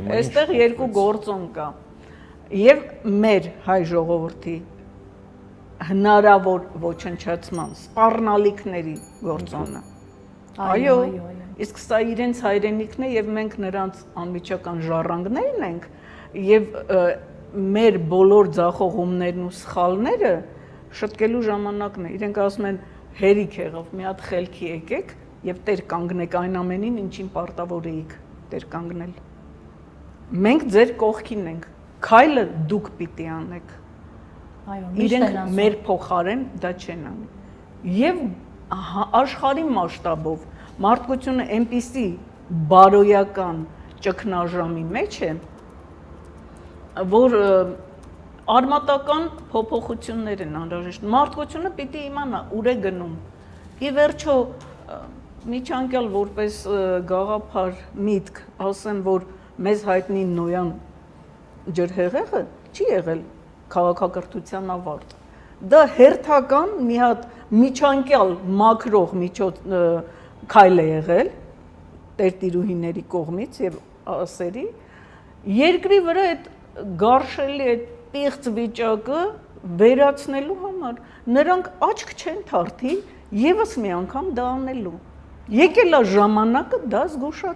Այստեղ երկու գործոն կա։ Եվ մեր հայ ժողովրդի հնարավոր ոչնչացման սպառնալիքների գործոնը։ Այո, իսկ սա իրենց հայրենիքն է եւ մենք նրանց անմիջական ժառանգներն ենք եւ մեր բոլոր ձախողումներն ու սխալները շտկելու ժամանակն է։ Իրենք ասում են հերիք եղավ, մի հատ խելքի եկեք եւ տեր կանգնեք այն ամենին, ինչին պարտավոր էիք տեր կանգնել։ Մենք ձեր կողքին ենք, քայլը դուք պիտի անեք։ Այո, իրենք մեր փոխարեն դա չեն անի։ Եվ աշխարհի մասշտաբով մարդկությունը այնպիսի բարոյական ճգնաժամի մեջ է, որ արմատական փոփոխություններ են անհրաժեշտ։ Մարդկությունը պիտի իմանա ուր է գնում։ Ի վերջո միջանկյալ որպես գաղափար միտք ասեմ, որ մեզ հայտնի Նոյան ջրհեղեղը չի եղել քաղաքակրթության ավարտ։ Դա հերթական մի հատ միջանկյալ մակրող քայլ է եղել տերտիրուհիների կողմից եւ ասերի երկրի վրա այդ գարշելի այդ պիղծ վիճակը վերացնելու համար նրանք աչք չեն թարթի եւս մի անգամ դա անելու։ Եկել է ժամանակը դա զգուշացնել։